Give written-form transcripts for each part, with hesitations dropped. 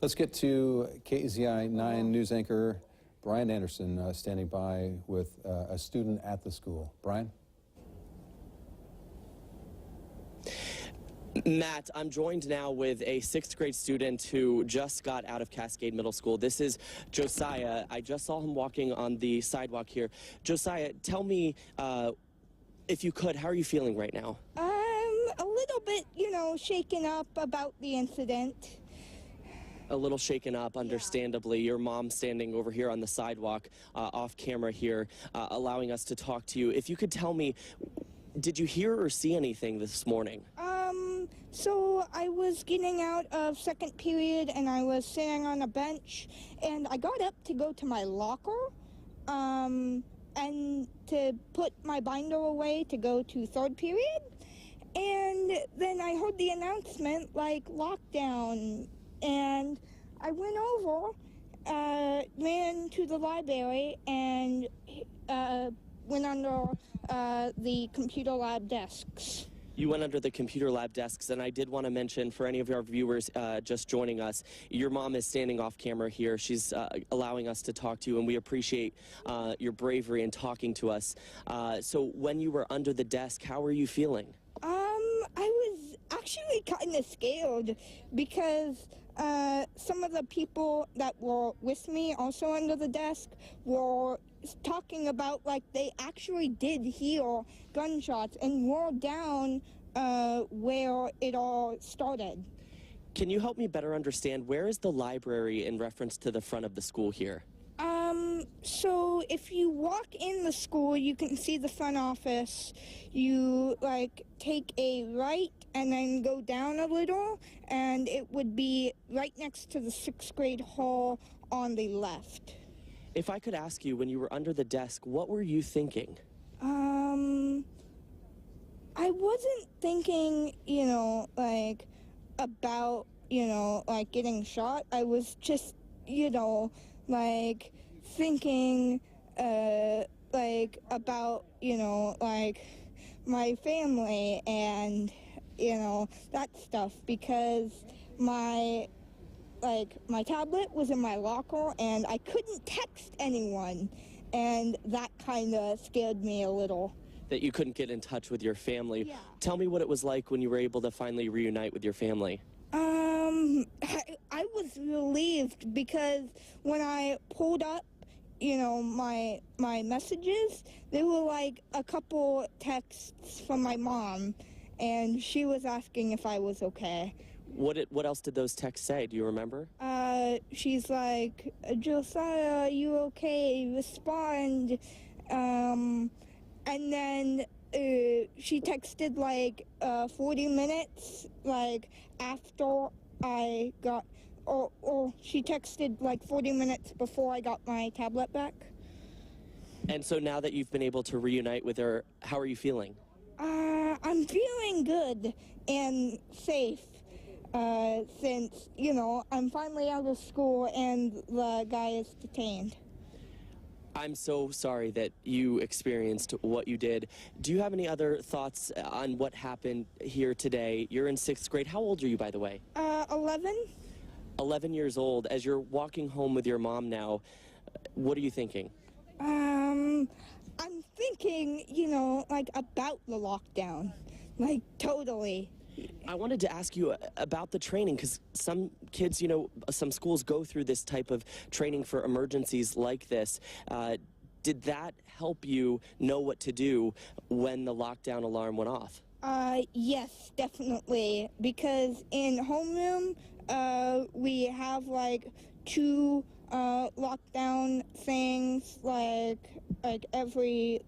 Let's get to KZI 9 news anchor Brian Anderson standing by with a student at the school. Brian? Matt, I'm joined now with a 6th grade student who just got out of Cascade Middle School. This is Josiah. I just saw him walking on the sidewalk here. Josiah, tell me, if you could, how are you feeling right now? A little bit, shaken up about the incident. A little shaken up, understandably. Your mom standing over here on the sidewalk, off camera here, allowing us to talk to you. If you could tell me, did you hear or see anything this morning? So I was getting out of second period and I was sitting on a bench and I got up to go to my locker, and to put my binder away to go to third period. And then I heard the announcement, like, lockdown, and I went over, ran to the library, and went under the computer lab desks. You went under the computer lab desks, and I did want to mention for any of our viewers just joining us, your mom is standing off camera here. She's allowing us to talk to you, and we appreciate your bravery in talking to us. So when you were under the desk, how were you feeling? I was actually kind of scared because some of the people that were with me also under the desk were talking about, like, they actually did hear gunshots and were down where it all started. Can you help me better understand, where is the library in reference to the front of the school here? So if you walk in the school, you can see the front office. You, like, take a right and then go down a little, and it would be right next to the 6th grade hall on the left. If I could ask you, when you were under the desk, what were you thinking? I wasn't thinking, like, about, like, getting shot. I was just, like, thinking, like, about, like, my family and, that stuff, because my tablet was in my locker and I couldn't text anyone, and that kind of scared me a little. That you couldn't get in touch with your family. Yeah. Tell me what it was like when you were able to finally reunite with your family. I was relieved because when I pulled up, my messages, there were like a couple texts from my mom, and she was asking if I was okay. What else did those texts say? Do you remember? She's like, Josiah, are you okay? Respond. And then she texted like 40 minutes like after I got, or she texted like 40 minutes before I got my tablet back. And so now that you've been able to reunite with her, how are you feeling? I'm feeling good and safe, since, I'm finally out of school and the guy is detained. I'm so sorry that you experienced what you did. Do you have any other thoughts on what happened here today? You're in 6th grade. How old are you, by the way? 11. 11 years old. As you're walking home with your mom now, what are you thinking? I'm thinking, like, about the lockdown. Like, totally. I wanted to ask you about the training, because some kids, some schools go through this type of training for emergencies like this. Did that help you know what to do when the lockdown alarm went off? Yes, definitely. Because in homeroom, we have like 2 lockdown things like every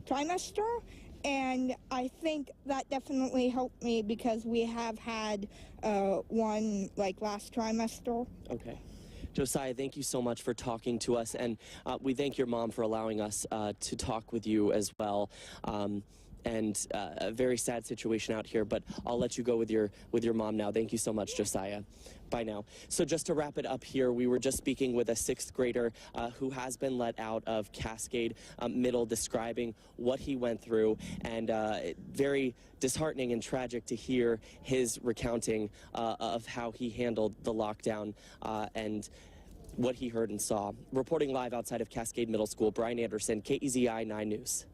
trimester. And I think that definitely helped me because we have had one last trimester. Okay. Josiah, thank you so much for talking to us, and we thank your mom for allowing us to talk with you as well. and a very sad situation out here, but I'll let you go with your mom now. Thank you so much, Josiah. Bye now. So just to wrap it up here, we were just speaking with a 6th grader who has been let out of Cascade Middle, describing what he went through, and very disheartening and tragic to hear his recounting of how he handled the lockdown and what he heard and saw. Reporting live outside of Cascade Middle School, Brian Anderson, KEZI 9 News.